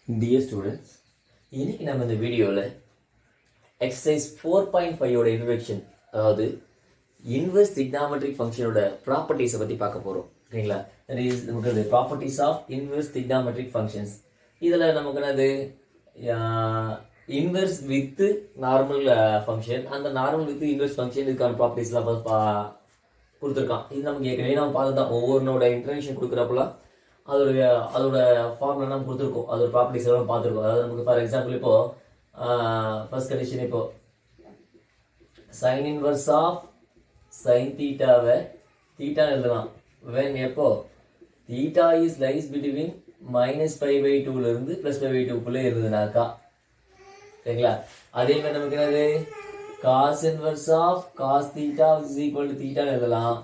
Dear students, இன்னைக்கு நம்ம இந்த வீடியோவில் எக்ஸசைஸ் 4.5 இன்ட்ரோடக்ஷன், அதாவது இன்வெர்ஸ் trigonometric ஃபங்க்ஷனோட ப்ராப்பர்ட்டிஸை பற்றி பார்க்க போகிறோம். ஓகேங்களா? தட் இஸ் நமக்கு properties of inverse trigonometric functions. இதில் நமக்கு என்னது இன்வெர்ஸ் வித் நார்மல் ஃபங்க்ஷன், அந்த நார்மல் வித் இன்வெர்ஸ் ஃபங்க்ஷன் இதுக்கான ப்ராப்பர்ட்டிஸ்லாம் கொடுத்துருக்கான். இது நமக்கு ஏற்கனவே நம்ம பார்த்து தான் ஒவ்வொருனோட இன்ட்ரடக்ஷன் கொடுக்குறப்பெல்லாம் அதோட ஃபார்ம்ல நம்ம கொடுத்துருக்கோம், அதோட ப்ராப்பர்ட்டிஸ் எல்லாம் பார்த்துருக்கோம். அதாவது நமக்கு ஃபார் எக்ஸாம்பிள் இப்போ ஃபர்ஸ்ட் கண்டிஷன் இப்போ சைன் இன்வர்ஸ் ஆஃப் சைன் தீட்டாவை தீட்டான்னு எழுதலாம். வென் எப்போ தீட்டா இஸ் லைஸ் பிட்வீன் -π/2 இருந்து +π/2 இருந்ததுனாக்கா, சரிங்களா? அதே மாதிரி நமக்கு என்னது cos inverse of cos theta is equal to தீட்டான்னு எழுதலாம்.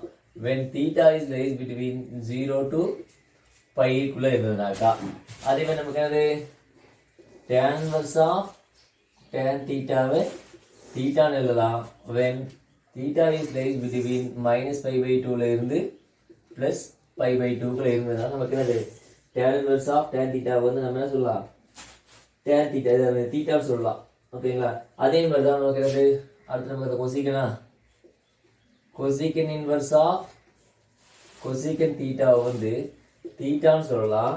When theta is lies between 0 to பைக்குள்ள இருந்ததுனாக்கா. அதே மாதிரி நமக்கு என்னது tan இன்வர்ஸ் ஆஃப் tan தீட்டாவை தீட்டான்னு எழுதலாம். When theta is lies between -π/2 இருந்து +π/2 இருந்ததுனால நமக்கு என்னது tan இன்வர்ஸ் ஆஃப் tan தீட்டாவை வந்து நம்ம என்ன சொல்லலாம், tan தீட்டா தீட்டான்னு சொல்லலாம். ஓகேங்களா? அதே மாதிரி தான் நமக்கு என்னது அடுத்து நமக்கு கொசிக்கனா கொசிக்கன் இன்வர்ஸ் ஆஃப் கொசிக்கன் தீட்டாவை வந்து தீட்டான்னு சொல்லலாம்.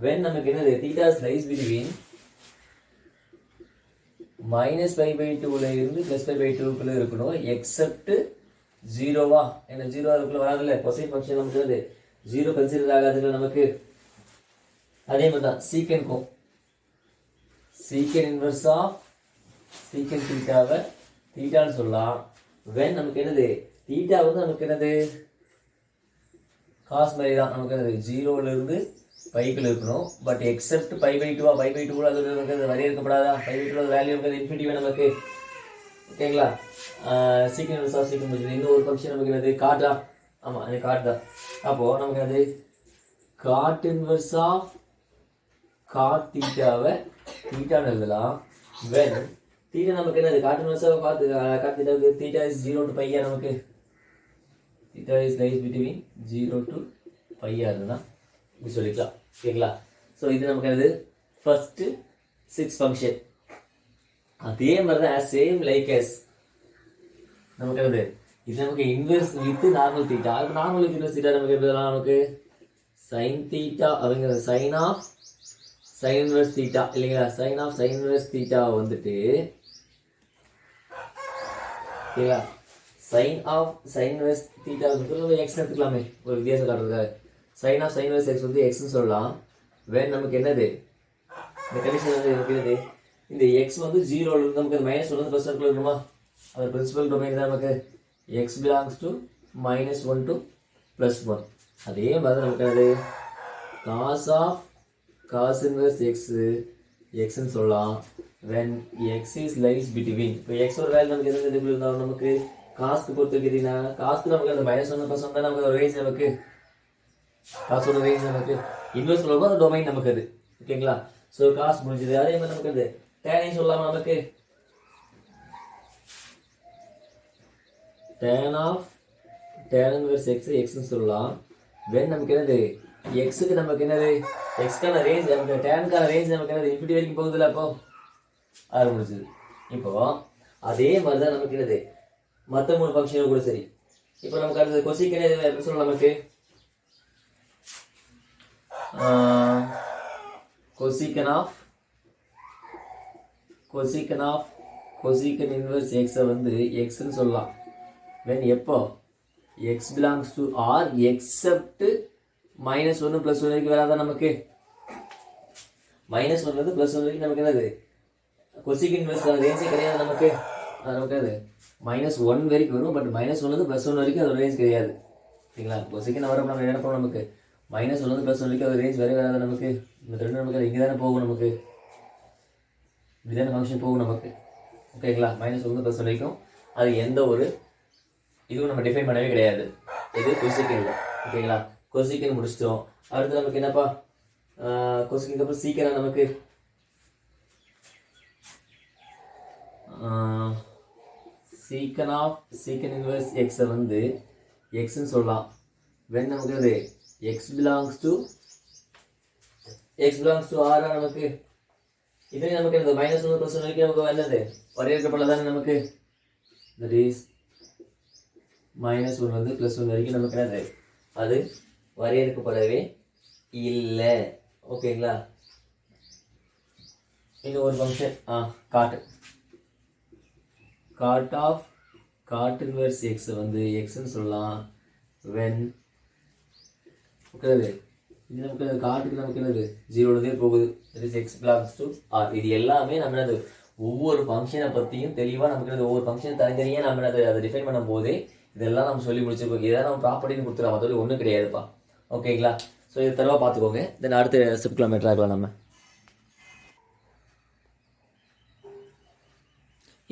வென் நமக்கு என்னது தீட்டா ஸ்லைஸ் பிட்வீன் -π/2 இருந்து +π/2 இருக்கணும், எக்ஸப்ட் 0வா, ஏன்னா 0 அதுக்குள்ள வராதுல்ல, கொசைன் ஃபங்க்ஷன் நமக்கு என்னது 0 கன்சிடர் ஆகாதுல்ல நமக்கு. அதே மாதிரி தான் சீக்கனுக்கும் சீக்கன் இன்வர்ஸ் ஆஃப் சீக்கன் தீட்டாவை தீட்டான்னு சொல்லலாம். வென் நமக்கு என்னது தீட்டா வந்து நமக்கு என்னது காஸ் மாதிரி தான், நமக்கு அது 0ல இருந்து பைக்குள்ள இருக்கணும். பட் எக்ஸப்ட் π/2 π/2 அது நமக்கு வரைய இருக்கப்படாதா, π/2 வேல்யூ இருக்கிறது இன்ஃபினிட்டிவ் நமக்கு. ஓகேங்களா? சீக்கிரம் இன்வர்ஸ் ஆஃப் சீக்கிரம் முடிஞ்சது. இன்னும் ஒரு ஃபங்க்ஷன் நமக்கு என்னது காட்டா, ஆமாம் அது காட் தான். அப்போது நமக்கு அது காட் இன்வர்ஸ் ஆஃப் காட் தீட்டாவை தீட்டான்னு எழுதலாம். வென் தீட்டா நமக்கு என்னது காட் இன்வர்ஸ் ஆஃப் காட் தீட்டாவுக்கு தீட்டா இஸ் 0 to π நமக்கு theta is lies between 0 to π இருந்ததுன்னா இப்படி சொல்லிக்கலாம். ஓகேங்களா? ஸோ இது நமக்கு அது ஃபர்ஸ்ட் 6 ஃபங்க்ஷன். அதே மாதிரி தான் சேம் லைக் எஸ் நமக்கு அது இது நமக்கு இன்வெர்ஸ் வித் நார்மல் தீட்டா. இப்போ நார்மல் வித் இன்வெர்ஸ் தீட்டா நமக்கு எப்படிலாம் நமக்கு சைன் தீட்டா அப்படிங்கிற sine of sine inverse theta இல்லைங்களா, sine of sine inverse theta வந்துட்டு ஓகேங்களா, sine of sine inverse theta வந்து எக்ஸ் எடுத்துக்கலாமே ஒரு வித்தியாசம் காட்டுறதுக்காக. Sine of sine inverse x வந்து எக்ஸ்ன்னு சொல்லலாம். வேன் நமக்கு என்னது இந்த கண்டிஷன் வந்து நமக்கு என்னது இந்த எக்ஸ் வந்து 0ல இருந்து நமக்கு -1 வந்து +1 இருக்கணுமா, அது பிரின்சிபல் டொமைன் தான் நமக்கு எக்ஸ் பிலாங்ஸ் டு -1 to +1. அதே மாதிரி நமக்கு என்னது cos of cos inverse x எக்ஸ்ன்னு சொல்லலாம். When x is lies between, இப்போ எக்ஸோட வேல்யூ நமக்கு எந்த இதுக்குள்ள இருந்தாலும் நமக்கு காஸ்க்கு பொறுத்து கேட்டீங்கன்னா காஸ்க்கு நமக்கு அந்த -1 +1 தான் நமக்கு ஒரு ரேஞ்ச், நமக்கு காசோட ரேஞ்ச் நமக்கு இன்வெர்ஸ் சொல்லும்போது அந்த டொமைன் நமக்கு அது. ஓகேங்களா? ஸோ காசு முடிஞ்சது. அதே மாதிரி நமக்கு அது டேனையும் சொல்லலாமா, நமக்கு tan of tan inverse x எக்ஸ்ன்னு சொல்லலாம். வென் நமக்கு என்னது எக்ஸுக்கு நமக்கு என்னது எக்ஸ்க்கான ரேஞ்ச் நமக்கு டேனுக்கான ரேஞ்ச் நமக்கு என்னது இன்ஃபினிட்டி வரைக்கும் போகுதுல்ல, அப்போ அது முடிஞ்சது. இப்போ அதே மாதிரி தான் நமக்கு என்னது மற்ற 3 ஃபங்க்ஷனும் கூட சரி. இப்போ நமக்கு அடுத்தது கொசிக்கன் எப்படி சொல்லலாம், நமக்கு கொசிக்கன் ஆஃப் கொசிக்கன் இன்வெர்ஸ் எக்ஸை வந்து எக்ஸ்ன்னு சொல்லலாம். வென் எப்போ X belongs to R except -1 +1 வரைக்கும் வராதான் நமக்கு, -1 வந்து +1 வரைக்கும் நமக்கு என்னது கொசிக்கன் இன்வெர்ஸ் ரேஞ்சே கிடையாது நமக்கு. நமக்கு அது -1 வரைக்கும் வரும், பட் -1 வந்து +1 வரைக்கும் அது ரேஞ்ச் கிடையாது. சரிங்களா? கொசிக்கன் வர நம்ம என்ன பண்ணோம், நமக்கு -1 வந்து +1 வரைக்கும் அது ரேஞ்ச் வராது நமக்கு. இந்த ரெண்டு நமக்கு இங்கே தானே போகும், நமக்கு இப்படி தானே ஃபங்க்ஷன் போகும் நமக்கு. ஓகேங்களா? -1 வந்து +1 வரைக்கும் அது எந்த ஒரு இதுவும் நம்ம டிஃபைன் பண்ணவே கிடையாது. இது கொசிக்கன் இல்லை. ஓகேங்களா? கொசிக்கன் முடிச்சிட்டோம். அடுத்து நமக்கு என்னப்பா கொசிக்கன் அப்புறம் சீக்கிரம் நமக்கு சீக்கன் ஆஃப் சீக்கன் இன்வெர்ஸ் எக்ஸை வந்து எக்ஸ்ன்னு சொல்லலாம். வென் நமக்கு அது எக்ஸ் பிலாங்ஸ் டு ஆர் நமக்கு இதே நமக்கு இந்த -1 + 1 வரைக்கும் நமக்கு வந்தது வரையறுக்கப்படல தானே நமக்கு. தட் இஸ் -1 வந்து +1 வரைக்கும் நமக்கு என்னது அது வரையறுக்கப்படவே இல்லை. ஓகேங்களா. இன்னும் ஒரு ஃபங்க்ஷன் காட் இன்வெர்ஸ் எக்ஸ் வந்து எக்ஸ்ன்னு சொல்லலாம். வென் ஓகே இது நமக்கு காட்டுக்கு நமக்கு என்னது 0லேருந்தே போகுது. That is X belongs to R. இது எல்லாமே நம்ம என்னது ஒவ்வொரு ஃபங்க்ஷனை பற்றியும் தெளிவாக நமக்கு ஒவ்வொரு ஃபங்க்ஷன் தனித்தனியாக நம்ம அதை டிஃபைன் பண்ணும் போதே இதெல்லாம் நம்ம சொல்லி முடிச்சிருக்கோம். இதெல்லாம் நம்ம ப்ராப்பர்ட்டின்னு கொடுத்துருவோம். அதோட ஒன்றும் கிடையாதுப்பா. ஓகேங்களா. ஸோ இது தரவா பார்த்துக்கோங்க. தென் அடுத்த ஸ்டெப் கிலோமீட்டர் ஆகலாம் நம்ம.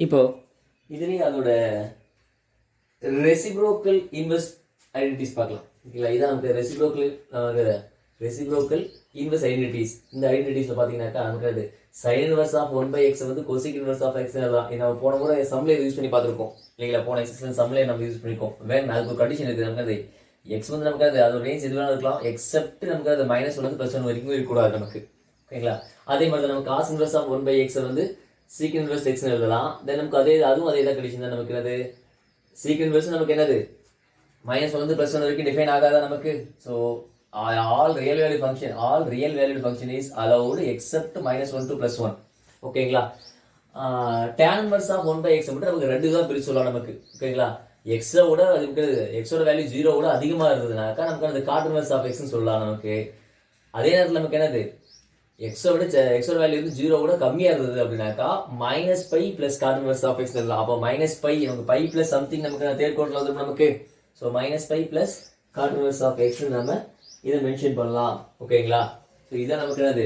இப்போ இதுலேயே அதோட ரெசிப்ரோக்கல் இன்வெர்ஸ் ஐடென்டிட்டிஸ் பார்க்கலாம். ஓகேங்களா. இதான் நமக்கு ரெசிப்ரோக்கல் இன்வெர்ஸ் ஐடென்டிட்டிஸ். இந்த ஐடென்டிட்டிஸில் பார்த்தீங்கன்னாக்கா நமக்கு அது sin inverse of 1/x வந்து cosec inverse of x எழுதலாம். இது நம்ம போன முறை சம்மில் யூஸ் பண்ணி பார்த்துருக்கோம் இல்லைங்களா. போன எக்ஸசைஸ் சம்மில் நம்ம யூஸ் பண்ணியிருக்கோம். அதுக்கு ஒரு கண்டிஷன் இருக்குது. நமக்கு அது எக்ஸ் வந்து நமக்கு அது ரேஞ்ச் எது வேணாலும் இருக்கலாம், எக்ஸப்ட் நமக்கு அது -1 + 1 வரைக்கும் இருக்கக்கூடாது நமக்கு. ஓகேங்களா. அதே மாதிரி தான் நம்ம cos inverse of 1/x வந்து sec inverse x எழுதலாம். தென் நமக்கு அதுவும் அதே தான் கண்டிஷன் தான். நமக்கு என்னது sec inverse நமக்கு என்னது -1 + 1 வரைக்கும் டிஃபைன் ஆகாதா நமக்கு. So all real valued function is allowed except -1 to +1. ஓகேங்களா. tan inverse of 1/x மட்டும் நமக்கு 2 தான் பிரிச்சு சொல்லலாம் நமக்கு. ஓகேங்களா. எக்ஸோட வேல்யூ 0 அதிகமாக இருந்ததுனாக்கா நமக்கு அந்த cot inverse of x ன்னு சொல்லலாம் நமக்கு. அதே நேரத்தில் நமக்கு என்னது எக்ஸோட வேல்யூ வந்து 0 கம்மியாக இருந்தது அப்படின்னாக்கா -π + cot inverse of x சொல்லலாம். அப்போ -π நமக்கு π + சம்திங் நமக்கு தேர்ட் கோட்ல வந்து நமக்கு. So -π + cot inverse of x நம்ம இதை மென்ஷன் பண்ணலாம். ஓகேங்களா. ஸோ இதான் நமக்கு என்னது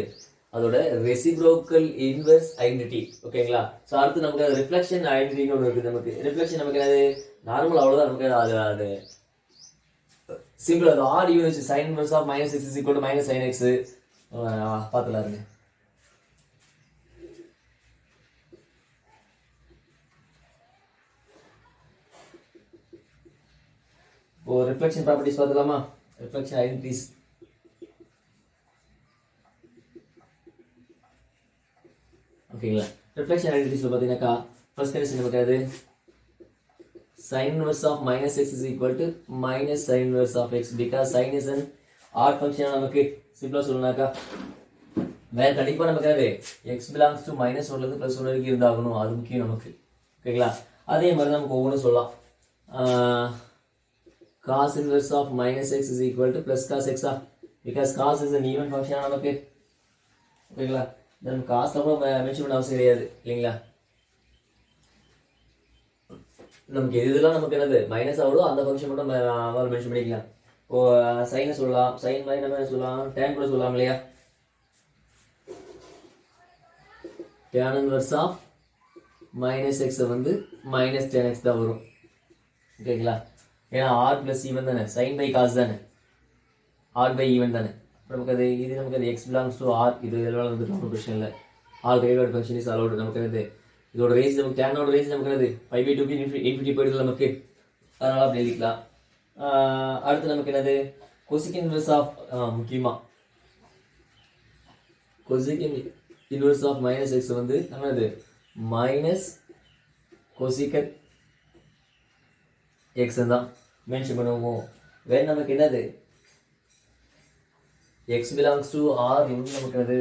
அதோட ரெசிப்ரோக்கல் இன்வெர்ஸ் ஐடென்டிட்டி. ஓகேங்களா. ஸோ அடுத்து நமக்கு ரிஃப்ளெக்ஷன் ஐடென்டிட்டின்னு ஒன்று இருக்குது. நமக்கு ரிஃப்ளெக்ஷன் நமக்கு என்னது நார்மல் அவ்வளோதான். நமக்கு அது சிம்பிள். அது odd unit sin inverse of -x is equal to -sin x பார்த்துலாம் இருங்க. இப்போ ரிஃப்ளெக்ஷன் ப்ராப்பர்ட்டிஸ் பார்த்துலாமா. Reflection identities. ஓகேங்களா. ரிஃப்ளெக்ஷன் ஐடென்டிட்டிஸ் பார்த்தீங்கன்னாக்கா ஃபர்ஸ்ட் கண்டிஷன் நமக்கு அது sin inverse of -x is equal to -sin inverse of x because sin is an odd function. நமக்கு சிம்பிளா சொல்லணும்னாக்கா வேற கண்டிப்பாக நமக்கு அது x belongs to -1லேருந்து +1 வரைக்கும் இருந்தாகணும். அது முக்கியம் நமக்கு. ஓகேங்களா. அதே மாதிரி நமக்கு ஒவ்வொன்றும் சொல்லலாம். cos inverse of -x is equal to + cos x because cos is an even function நமக்கு. ஓகேங்களா. நம்ம cos கூட மென்ஷன் பண்ண அவசியம் கிடையாது இல்லைங்களா. நமக்கு இதெல்லாம் நமக்கு என்னது மைனஸ் ஆகுதோ அந்த ஃபங்க்ஷன் மட்டும் மென்ஷன் பண்ணிக்கலாம். இப்போ சைனை சொல்லலாம், சைன் மாதிரி நம்ம என்ன சொல்லலாம், tan கூட சொல்லலாம் இல்லையா. tan inverse of -x வந்து -tan x தான் வரும். ஓகேங்களா. ஏன்னா r + ஈவன் தானே, sin by cos தானே, r by ஈவன் தானே. நமக்கு அது இது நமக்கு அது x belongs to r. இது எல்லாம் வந்து நம்ம பிரச்சனை இல்லை. All real function is allowed. நமக்கு என்னது இதோட ரேஞ்ச் நமக்கு டேனோட ரேஞ்ச் நமக்கு என்னது π/2 இன்ஃபினிட்டி போயிடுது நமக்கு. அதனால அப்படி எழுதிக்கலாம். அடுத்து நமக்கு என்னது கொசிக் இன்வெர்ஸ் ஆஃப் முக்கியமாக கொசிக் இன்வெர்ஸ் ஆஃப் -x வந்து நம்ம இது -cosecant x தான் மென்ஷன் பண்ணுவோம். வேற நமக்கு என்னது x belongs to r வந்து நமக்கு என்னது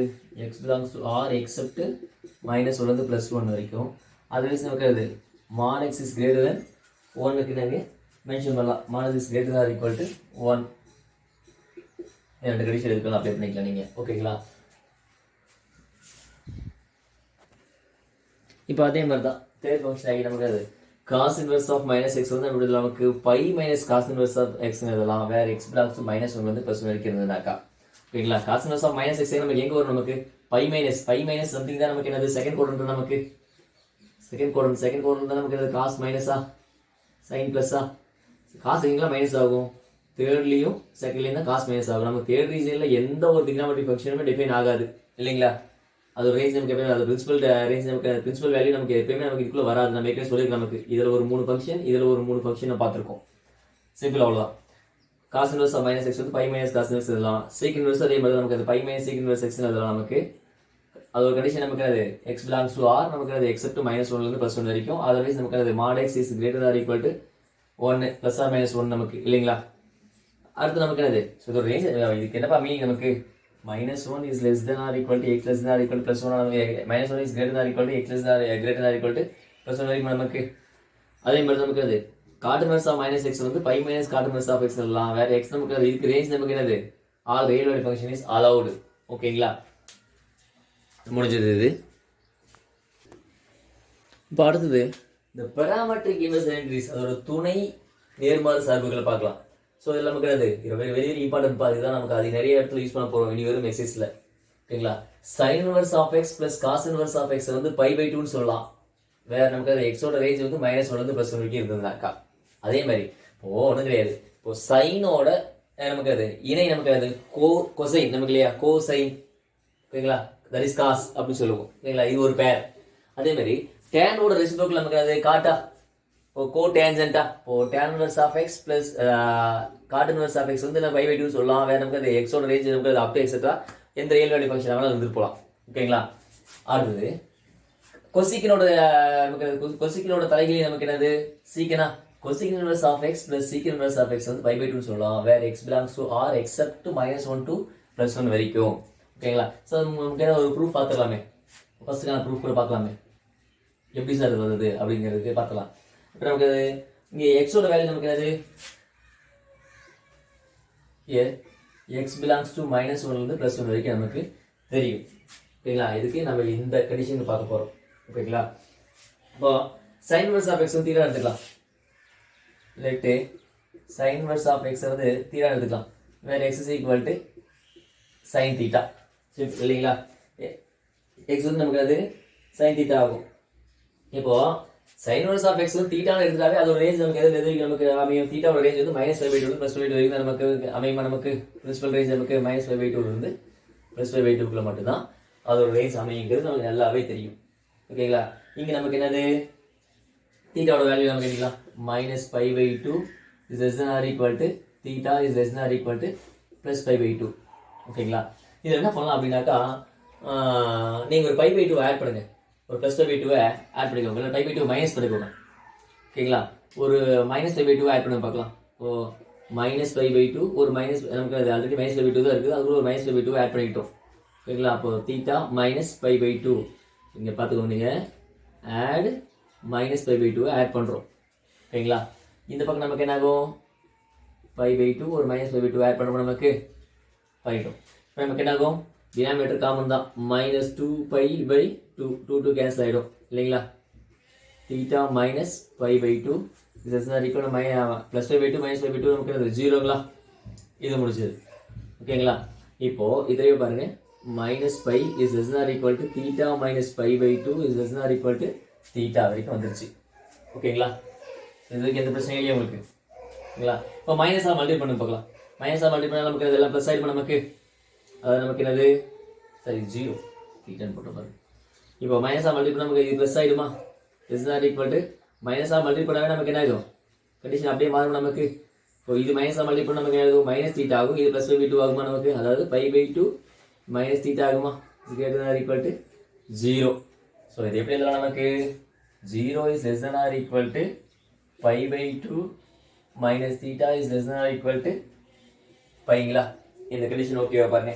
x belongs to r except -1லேருந்து +1 வரைக்கும். அதர்வைஸ் நமக்கு அது mod x is greater than 1க்கு நாங்கள் மென்ஷன் பண்ணலாம். mod x is greater than or equal to 1 ரெண்டு கண்டிஷன் இருக்கலாம், அப்ளை பண்ணிக்கலாம் நீங்கள். ஓகேங்களா. இப்போ அதே மாதிரி தான் தேர்ட் ஃபங்க்ஷன் ஆகி நமக்கு அது cos inverse of -x வந்து நம்ம நமக்கு π - cos inverse of x எழுதலாம். வேறு x belongs to -1லேருந்து +1 வரைக்கும் இருந்ததுனாக்கா. ஓகேங்களா. cos inverse of -x நமக்கு எங்கே வரும், நமக்கு π சம்திங் தான் நமக்கு என்னது செகண்ட் குவாட்ரண்ட். நமக்கு செகண்ட் குவாட்ரண்ட் தான் நமக்கு cos மைனஸா sin ப்ளஸ்ஸா. காஸ் எங்கெல்லாம் மைனஸ் ஆகும், தேர்ட்லேயும் செகண்ட்லேயும் தான் காஸ் மைனஸ் ஆகும். நம்ம தேர்ட் ரீஜனில் எந்த ஒரு டிக்னாமெட்ரிக் ஃபங்க்ஷனுமே டிஃபைன் ஆகாது இல்லைங்களா. அது ரேஞ்ச் நமக்கு எப்பயுமே அது பிரின்சிபல் ரேஞ்ச் நமக்கு பிரின்சிபல் வேல்யூ நமக்கு எப்பயுமே நமக்கு இதுக்குள்ளே வராது. நம்ம ஏற்கனவே சொல்லியிருக்கோம். நமக்கு இதில் ஒரு 3 ஃபங்க்ஷன், இதில் ஒரு 3 ஃபங்க்ஷன் பார்த்துருக்கோம். சிம்பிள் அவ்வளோதான். cos inverse of -x வந்து π - cos inverse எழுதலாம். sec inverse அதே மாதிரி நமக்கு அது π - sec inverse x எழுதலாம் நமக்கு. அது ஒரு கண்டிஷன் நமக்கு அது x belongs to r நமக்கு அது except -1 இருந்து +1 வரைக்கும். அதர்வைஸ் நமக்கு அது mod x is greater than or equal to 1 + or -1 நமக்கு இல்லைங்களா. அடுத்து நமக்கு அது ஸோ இது ஒரு ரேஞ்ச். இதுக்கு என்னப்பா மீனிங் நமக்கு -1 is less than or equal to x less than or equal to +1 நமக்கு -1 is greater than or equal to x less than or greater than or equal to +1 வரைக்கும் நமக்கு. அதே மாதிரி நமக்கு அது cot inverse of -x வந்து pi minus cot inverse of x சொல்லலாம். வேற x நமக்கு அது இதுக்கு ரேஞ்ச் நமக்கு என்னது all real valued function is allowed. ஓகேங்களா, முடிஞ்சது இது. இப்போ அடுத்தது இந்த பெராமெட்ரிக் இன்வெர்ஸ் ஐடென்டிட்டிஸ் அதோட துணை நேர்மாறு சார்புகளை பார்க்கலாம். ஸோ இதில் நமக்கு அது வெரி வெரி இம்பார்ட்டன்ட் பார்த்து தான் நமக்கு அது நிறைய இடத்துல யூஸ் பண்ண போகிறோம் இனி வரும் எக்ஸசைஸில். ஓகேங்களா, sine inverse of X plus cos inverse of X வந்து π/2ன்னு சொல்லலாம். வேற நமக்கு அது எக்ஸோட ரேஞ்ச் வந்து -1 இருந்து +1 வரைக்கும் இருந்ததுனாக்கா. அதே மாதிரி இப்போ ஒன்றும் கிடையாது. இப்போ சைனோட நமக்கு அது இணை நமக்கு அது கொசைன் நமக்கு இல்லையா, கோசைன். ஓகேங்களா, தட் இஸ் காஸ் அப்படின்னு சொல்லுவோம். ஓகேங்களா, இது ஒரு பேர். அதே மாதிரி டேனோட ரெசிப்ரோக்கல் நமக்கு அது காட்டா, இப்போ கோ டேஞ்சன்டா. இப்போ tan inverse of X plus cot inverse of X வந்து நம்ம π/2 சொல்லலாம். வேற நமக்கு அது எக்ஸோட ரேஞ்ச் நமக்கு அது அப் டு எக்ஸெட்ரா எந்த ரியல் வேல்யூ ஃபங்க்ஷன் ஆனாலும் இருந்துட்டு போகலாம். ஓகேங்களா, அடுத்தது கொசிக்கனோட நமக்கு கொசிக்கனோட தலைகீழ் நமக்கு என்னது சீக்கனா. கொசிக்கன் இன்வெர்ஸ் ஆஃப் எக்ஸ் பிளஸ் சீக்கன் இன்வெர்ஸ் ஆஃப் எக்ஸ் வந்து π/2 சொல்லலாம். வேற x belongs to r except -1 to +1 வரைக்கும். ஓகேங்களா, ஸோ நமக்கு ஒரு ப்ரூஃப் பார்த்துக்கலாமே. ஃபர்ஸ்ட்டுக்கான ப்ரூஃப் கூட பார்க்கலாமே, எப்படி சார் இது வருது அப்படிங்கிறது பார்க்கலாம். இப்போ நமக்கு இங்கே எக்ஸோட வேல்யூ நமக்கு என்னது x belongs to -1 இருந்து +1 வரைக்கும் நமக்கு தெரியும். ஓகேங்களா, இதுக்கு நம்ம இந்த கண்டிஷன் பார்க்க போகிறோம். ஓகேங்களா, இப்போ சைன் இன்வெர்ஸ் ஆஃப் எக்ஸ் வந்து தீரா எடுத்துக்கலாம். Let sine inverse of X வந்து தீரா எடுத்துக்கலாம். வேறு X is equal to sine theta. சரி இல்லைங்களா, எக்ஸ் வந்து நமக்கு அது சைன் தீட்டா ஆகும். இப்போ சைன் இன்வெர்ஸ் ஆஃப் எக்ஸ் வந்து தீட்டான்னு எடுத்துட்டாவே அதோட ரேஞ்ச் நமக்கு எது நமக்கு அமையும். தீட்டாவோட ரேஞ்ச் வந்து -π/2 +π/2 வரைக்கும் நமக்கு அமையுமா. நமக்கு பிரின்சிபல் ரேஞ்ச் நமக்கு -π/2 இருந்து +π/2க்குள்ள மட்டும்தான் அதோட ரேஞ்ச் அமையுங்கிறது நமக்கு நல்லாவே தெரியும். ஓகேங்களா, இங்கே நமக்கு என்னது தீட்டாவோட வேல்யூ நமக்கு எடுக்கலாம். -π/2 is less than or equal to theta is less than or equal to +π/2. ஓகேங்களா, இதில் என்ன பண்ணலாம் அப்படின்னாக்கா நீங்கள் ஒரு π/2 ஆட் பண்ணுங்க, ஒரு +π/2 ஆட் பண்ணிக்கோங்க, இல்லை π/2 மைனஸ் பண்ணிக்கோங்க. ஓகேங்களா, ஒரு -π/2 ஆட் பண்ணி பார்க்கலாம். ஓ -π/2 ஒரு மைனஸ் நமக்கு அது ஆல்ரெடி -π/2 தான் இருக்குது, அதுக்குள்ள ஒரு -π/2 ஆட் பண்ணிக்கிட்டோம். ஓகேங்களா, அப்போ தீட்டா -π/2 இங்கே பார்த்துக்கோங்க. நீங்கள் ஆட் -π/2 ஆட் பண்ணுறோம். ஓகேங்களா, இந்த பக்கம் நமக்கு என்ன ஆகும் π/2 ஒரு -π/2 ஆட் பண்ணுறோம் நமக்கு பண்ணிட்டோம். இப்போ நமக்கு என்ன ஆகும் டினாமினேட்டர் காமன் தான், -2π/2 2 கேன்சல் ஆகிடும் இல்லைங்களா. தீட்டா -π/2 +π/2 நமக்கு அது 0ங்களா. இது முடிச்சது. ஓகேங்களா, இப்போ இதையே பாருங்க -π is less than or equal to theta -π/2 is less than or equal to theta வரைக்கும் வந்துருச்சு. ஓகேங்களா, இதுக்கு எந்த பிரச்சனையும் இல்லையா உங்களுக்கு. ஓகேங்களா, இப்போ மைனஸாக மல்டிப்ளை பண்ணி பார்க்கலாம். மைனஸாக மல்டிப்ளை பண்ணால் நமக்கு இதெல்லாம் ப்ளஸ் ஆகிடும். நமக்கு அது நமக்கு என்னது சரி 0 தீட்டான்னு போட்ட பாருங்க. இப்போ மைனஸாக மல்டிப்ளை நமக்கு இது ப்ளஸ் ஆகிடுமா. less than or equal to மைனஸாக மல்டிப்ளை பண்ணாவே நமக்கு என்ன ஆகும் கண்டிஷன் அப்படியே மாறும் நமக்கு. இப்போ இது மைனஸாக மல்டிப்ளை பண்ண நமக்கு என்ன ஆகும் மைனஸ் தீட்டா ஆகும். இது +π/2 ஆகுமா நமக்கு, அதாவது π/2 மைனஸ் தீட்டா ஆகுமா. இது greater than or equal to 0. So இது எப்படி எழுதலாம் நமக்கு 0 is less than or equal to π/2 minus theta is less than or equal to பைங்களா. இந்த கண்டிஷன் ஓகேவா பாருங்க.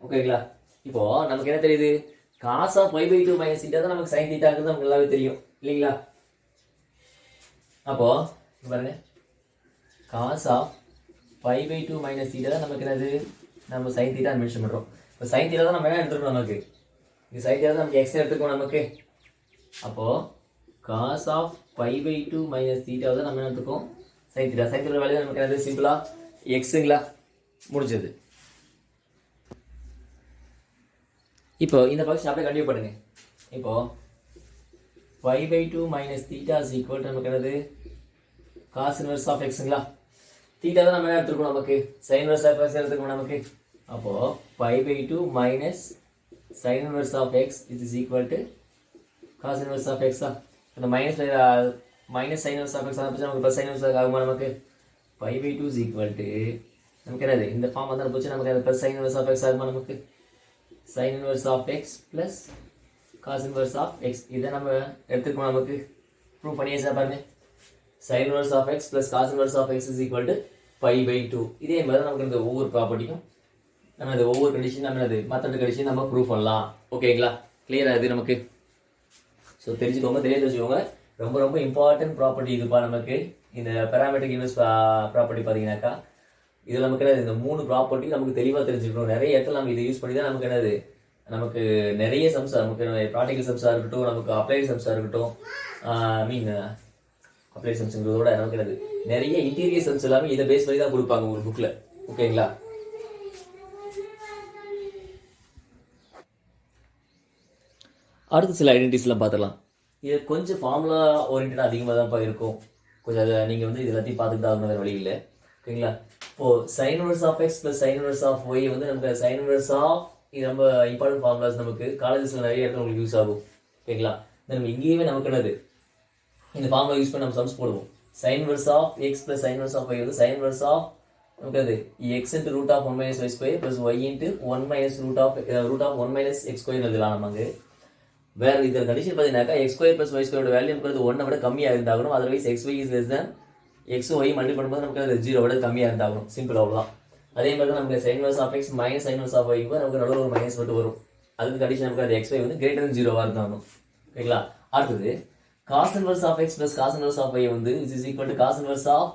ஓகேங்களா, இப்போ நமக்கு என்ன தெரியுது cos of π/2 minus theta தான் நமக்கு sin thetaங்கிறது நமக்கு நல்லாவே தெரியும் இல்லைங்களா. அப்போ பாருங்க cos of π/2 minus theta தான் நமக்கு என்னது நம்ம sin theta மென்ஷன் பண்ணுறோம். இப்போ sin theta தான் நம்ம என்ன எடுத்துக்கணும் நமக்கு, இது sin theta தான் நமக்கு x எடுத்துக்கணும் நமக்கு. அப்போது cos of π/2 minus theta தான் நம்ம என்ன எடுத்துக்கோம் sin theta. sin theta value நமக்கு என்னது சிம்பிளா எக்ஸுங்களா, முடிஞ்சது. இப்போ இந்த ஃபங்க்ஷன் அப்படியே கண்டினியூ பண்ணுங்க. இப்போ π/2 minus theta is equal to நமக்கு என்னது cos inverse of xங்களா. theta தான் நம்ம என்ன எடுத்துக்கணும் நமக்கு sin inverse of x எடுத்துக்கணும் நமக்கு. அப்போ π/2 minus sin inverse of x is equal to cos inverse of x தான். அந்த minus sin inverse of x ஆன நமக்கு ப்ளஸ் sin inverse ஆகுமா நமக்கு. π/2 is equal to நமக்கு என்னது இந்த ஃபார்ம் வந்து போச்சு நமக்கு அது plus sin inverse of x ஆகுமா நமக்கு. sin inverse of x plus cos inverse of x. இதை நம்ம எடுத்துக்கணும், நமக்கு ப்ரூவ் பண்ணியாச்சா பாருங்க. sin inverse of x plus cos inverse of x is equal to pi by 2. இதே மாதிரி நமக்கு இந்த ஒவ்வொரு ப்ராப்பர்ட்டியும் நம்ம இந்த ஒவ்வொரு கண்டிஷன் நம்ம அது மற்ற கண்டிஷன் நம்ம ப்ரூவ் பண்ணலாம். ஓகேங்களா? கிளியரா இது நமக்கு? ஸோ தெரிஞ்சுக்கோங்க, தெரிஞ்சுக்கோங்க. ரொம்ப ரொம்ப இம்பார்ட்டன்ட் ப்ராப்பர்ட்டி இதுப்பா நமக்கு. இந்த பேராமெட்ரிக் இன்வெர்ஸ் ப்ராப்பர்ட்டி பார்த்தீங்கன்னாக்கா இதில் நமக்கு என்னது, இந்த 3 ப்ராப்பர்ட்டி நமக்கு தெளிவாக தெரிஞ்சுக்கணும். நிறைய இடத்துல நம்ம இதை யூஸ் பண்ணி தான் நமக்கு என்னது, நமக்கு நிறைய சம்ஸ், நமக்கு ப்ராக்டிகல் சம்ஸாக இருக்கட்டும், நமக்கு அப்ளைட் சம்ஸாக இருக்கட்டும், அப்ளைட் சம்ஸுங்கிறதோட நமக்கு என்னது நிறைய இன்டீரியர் சம்ஸ் எல்லாமே இதை பேஸ் பண்ணி தான் கொடுப்பாங்க ஒரு புக்கில். ஓகேங்களா? அடுத்து சில ஐடென்டிட்டிஸ்லாம் பார்த்துக்கலாம். இது கொஞ்சம் ஃபார்முலா ஓரியன்டாக அதிகமாக தான் இருக்கும். கொஞ்சம் அதை நீங்கள் வந்து இது எல்லாத்தையும் பார்த்துட்டு தான் வேறு வழி இல்லை. ஓகேங்களா? இப்போது sin inverse of x plus sin inverse of y வந்து நமக்கு sin inverse of, இது நம்ம இம்பார்ட்டன்ட் ஃபார்முலாஸ் நமக்கு காலேஜஸில் நிறைய இடத்துல உங்களுக்கு யூஸ் ஆகும். ஓகேங்களா? நம்ம இங்கேயுமே நமக்கு என்னது இந்த ஃபார்முலா யூஸ் பண்ணி நம்ம சம்ஸ் போடுவோம். sin inverse of x plus sin inverse of y வந்து sin inverse of நமக்கு அது x into root of 1 minus y square plus y into 1 minus root of 1 minus x square எழுதலாம். நமக்கு வேற இதில் கண்டிஷன் பார்த்தீங்கன்னாக்கா எக்ஸ் ஸ்கொயர் ப்ளஸ் ஒய் ஸ்கொயரோட value நமக்கு 1 விட கம்மியாக இருந்தாகணும். Otherwise x y is less than x y multi பண்ணும்போது நமக்கு அது 0 விட கம்மியாக இருந்தாகணும். சிம்பிள் அவ்வளோதான். அதே மாதிரி தான் நமக்கு sin inverse of x minus sin inverse of y நமக்கு நடுவில் ஒரு மைனஸ் மட்டும் வரும். அதுக்கு கண்டிஷன் நமக்கு அது எக்ஸ் ஒய் வந்து கிரேட்டர் தென் 0 இருந்தாகணும். ஓகேங்களா? அடுத்தது cos inverse of x plus cos inverse of y வந்து is equal to cos inverse of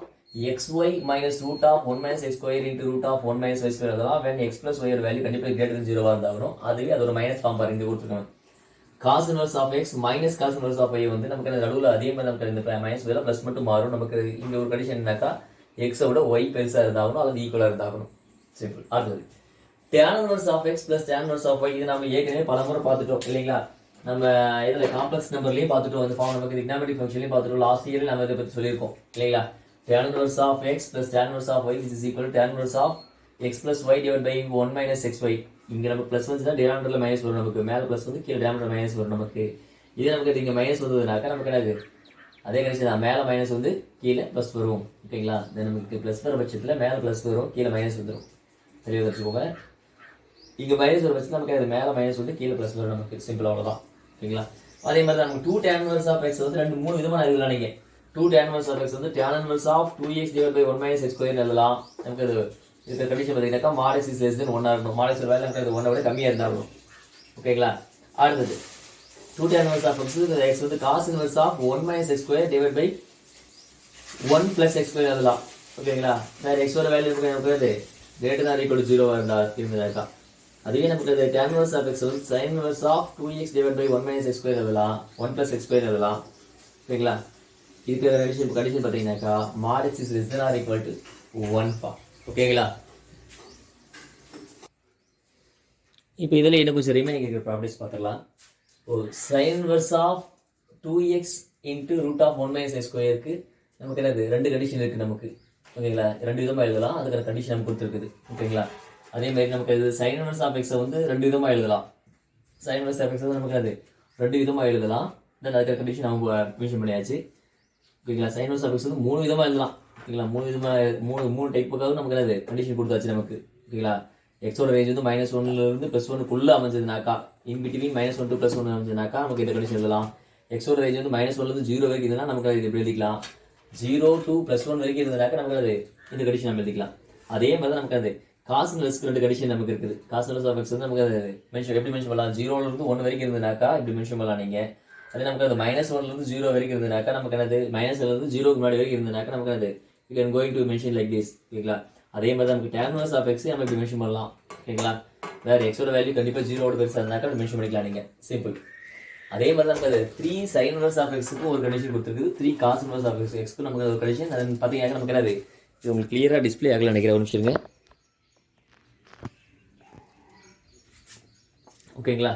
xy minus root of 1 minus x square into root of 1 minus y square. அதெல்லாம் when x plus y value கண்டிப்பாக greater than 0 இருந்தாகணும். அதுவே அது ஒரு minus form பாருங்க கொடுத்துருக்காங்க. cos inverse of x minus cos inverse of y வந்து நமக்கு நடுவில் அதே மாதிரி நமக்கு இந்த மைனஸ் வேலை ப்ளஸ் மட்டும் மாறும். நமக்கு இங்கே ஒரு கண்டிஷன் என்னக்கா எக்ஸை விட ஒய் பெருசாக இருந்தாகணும், அது ஈக்குவலாக இருந்தாகணும். சிம்பிள். அடுத்தது tan inverse of x plus tan inverse of y. இது நம்ம ஏற்கனவே பல முறை பார்த்துட்டோம் இல்லைங்களா? நம்ம இதில் காம்ப்ளெக்ஸ் நம்பர்லேயும் பார்த்துட்டோம், அந்த ஃபார்ம் நமக்கு டிக்னாமெட்ரிக் ஃபங்க்ஷன்லையும் பார்த்துட்டோம். லாஸ்ட் இயரில் நம்ம இதை பற்றி சொல்லியிருக்கோம் இல்லைங்களா? tan inverse of x plus tan inverse of y is equal to tan inverse of x plus y divided by 1 minus xy. இங்கே நமக்கு ப்ளஸ் வந்துச்சுன்னா டினாமினேட்டரில் மைனஸ் வரும், நமக்கு மேலே ப்ளஸ் வந்து கீழே டினாமினேட்டர் மைனஸ் வரும். நமக்கு இதே நமக்கு இங்கே மைனஸ் வந்ததுனாக்கா நமக்கு என்னது அதே கண்டிஷன் தான், மேலே மைனஸ் வந்து கீழே ப்ளஸ் வரும். ஓகேங்களா? நமக்கு ப்ளஸ் வர பட்சத்தில் மேலே ப்ளஸ் வரும், கீழே மைனஸ் வந்துடும். தெளிவாக வச்சுக்கோங்க. இங்கே மைனஸ் வர பட்சத்தில் நமக்கு அது மேலே மைனஸ் வந்து கீழே ப்ளஸ் வரும். நமக்கு சிம்பிள் அவ்வளோதான். ஓகேங்களா? அதே மாதிரி தான் நமக்கு 2 tan inverse of x வந்து 3 விதமாக எழுதலாம். நீங்கள் 2 tan inverse of x வந்து tan inverse of 2x divided by 1 minus x square எழுதலாம். நமக்கு அது இந்த கண்டிஷன் பார்த்தீங்கன்னாக்கா மாடஸ் இஸ் லெஸ் தென் 1 இருக்கணும். மாடஸ் வேலை நமக்கு அது 1 விட கம்மியாக இருந்தாலும். ஓகேங்களா? அடுத்தது 2 tan inverse of x வந்து cos inverse of 1 minus x square divided by 1 plus x square எழுதலாம். ஓகேங்களா? வேறு எக்ஸோட வேல்யூ நமக்கு அது கிரேட்டர் தான் ஈக்குவல் டு 0 இருந்தாக்கா அதுவே நமக்கு அது tan inverse of x வந்து sin inverse of 2x divided by 1 minus x square எழுதலாம், 1 plus x square எழுதலாம். ஓகேங்களா? இதுக்கு கண்டிஷன் பார்த்தீங்கன்னாக்கா modulus is less than or equal to 1. ஓகேங்களா? இப்போ இதில் என்ன கொஞ்சம் ரிமைனிங் இருக்கிற ப்ராப்பர்ட்டிஸ் பார்த்துக்கலாம். sin inverse of 2x into root of 1 minus x squareக்கு நமக்கு என்னது 2 கண்டிஷன் இருக்குது நமக்கு. ஓகேங்களா? 2 விதமாக எழுதலாம், அதுக்கான கண்டிஷன் நமக்கு கொடுத்துருக்குது. ஓகேங்களா? அதே மாதிரி நமக்கு இது sin inverse of x வந்து 2 விதமாக எழுதலாம். sin inverse of x வந்து நமக்கு அது 2 விதமாக எழுதலாம். தென் அதுக்கான கண்டிஷன் அவங்க மென்ஷன் பண்ணியாச்சு. ஓகேங்களா? sin inverse of x வந்து 3 விதமாக எழுதலாம். ஓகேங்களா? 3 விதமாக 3 டைப்புக்காக நமக்கு அது கண்டிஷன் கொடுத்தாச்சு நமக்கு. ஓகேங்களா? எக்ஸோட ரேஞ்ச் வந்து -1லேருந்து +1க்குள்ளே அமைஞ்சதுனாக்கா, இன் பிட்வீன் -1 to +1 அமைஞ்சதுனாக்கா நமக்கு இந்த கண்டிஷன் எழுதலாம். எக்ஸோட ரேஞ்ச் வந்து -1லேருந்து 0 வரைக்கும் இருந்ததுன்னா நமக்கு அது எப்படி எழுதிக்கலாம், 0 to +1 வரைக்கும் இருந்ததுனாக்கா நமக்கு அது இந்த கண்டிஷன் நம்ம எழுதிக்கலாம். அதே மாதிரி தான் நமக்கு அது cos inverse 2 கண்டிஷன் நமக்கு இருக்குது. cos inverse of x வந்து நமக்கு அது எப்படி மென்ஷன் பண்ணலாம், 0லேருந்து 1 வரைக்கும் இருந்ததுனாக்கா இப்படி மென்ஷன் பண்ணலாம் நீங்கள். அதே நமக்கு அது -1லேருந்து 0 வரைக்கும் இருந்ததுனாக்கா நமக்கு என்னது -1லேருந்து 0க்கு முன்னாடி வரைக்கும் இருந்ததுனாக்கா நமக்கு அது you can going to mention like this. ஓகேங்களா? அதே மாதிரி தான் நமக்கு tan inverse of x நம்ம இப்படி மென்ஷன் பண்ணலாம். ஓகேங்களா? வேறு எக்ஸோட வேல்யூ கண்டிப்பாக 0வோட பெருசாக இருந்தாக்கா அப்படி மென்ஷன் பண்ணிக்கலாம் நீங்கள். சிம்பிள். அதே மாதிரி தான் நமக்கு அது 3 sin inverse of x-க்கு ஒரு கண்டிஷன் கொடுத்துருக்குது, 3 cos inverse of x-க்கு நமக்கு ஒரு கண்டிஷன். அது பார்த்தீங்கன்னா நமக்கு என்னது இது உங்களுக்கு கிளியராக டிஸ்பிளே ஆகல நினைக்கிறேன், ஒரு நிமிஷங்க. ஓகேங்களா?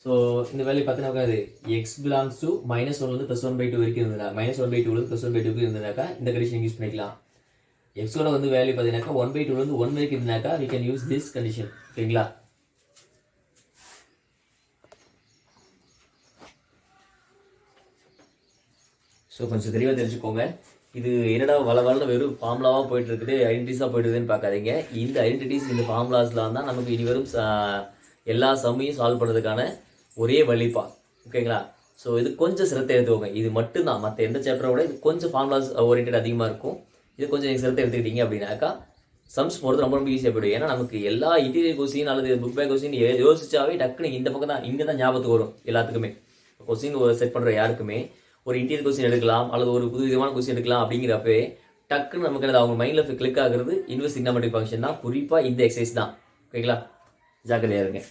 ஸோ இந்த வேல்யூ பார்த்தீங்கன்னா அது எக்ஸ் பிலாங்ஸ் டு -1 வந்து +1/2 வரைக்கும் இருந்ததுனா, -1/2லேருந்து +1/2க்கு இருந்ததுனாக்கா இந்த கண்டிஷன் யூஸ் பண்ணிக்கலாம். எக்ஸோட வந்து வேல்யூ பார்த்தீங்கன்னாக்கா 1/2லேருந்து 1 வரைக்கும் இருந்ததுனாக்கா we can use this condition. ஓகேங்களா? ஸோ கொஞ்சம் தெளிவாக தெரிஞ்சுக்கோங்க. இது என்னடா வள வெறும் ஃபார்முலாவாக போயிட்டு இருக்குது, ஐடென்டிட்டிஸாக போயிட்டு இருக்குதுன்னு பார்க்காதீங்க. இந்த ஐடென்டிட்டிஸ் இந்த ஃபார்முலாஸ்லாம் தான் நமக்கு இனி வரும் எல்லா சம்மையும் சால்வ் பண்ணுறதுக்கான ஒரே வழிப்பா. ஓகேங்களா? ஸோ இது கொஞ்சம் சிரத்தை எடுத்துக்கோங்க. இது மட்டும்தான், மற்ற எந்த சாப்டரை விட இது கொஞ்சம் ஃபார்முலாஸ் ஓரியன்ட் அதிகமாக இருக்கும். இது கொஞ்சம் நீங்கள் சிரத்தை எடுத்துக்கிட்டீங்க அப்படின்னாக்கா சம்ஸ் போகிறது ரொம்ப ரொம்ப ஈஸியாக போய்டும். ஏன்னா நமக்கு எல்லா இன்டீரியர் கொஸ்டின் அல்லது புக் பேக் கொஸ்டின் யோசிச்சாவே டக்குனு இந்த பக்கம் தான், இங்கே தான் ஞாபகத்துக்கு வரும் எல்லாத்துக்குமே. கொஸ்டின் செட் பண்ணுற யாருக்குமே ஒரு இன்டீரியர் கொஸ்டின் எடுக்கலாம் அல்லது ஒரு புது விதமான கொஸ்டின் எடுக்கலாம் அப்படிங்கிறப்பே டக்குன்னு நமக்கு என்னது அவங்க மைண்டில் கிளிக் ஆகுறது இன்வெர்ஸ் டிக்னாமெட்ரிக் ஃபங்க்ஷன் தான், குறிப்பாக இந்த எக்ஸசைஸ் தான். ஓகேங்களா? ஜாக்கிரதையாக இருங்க.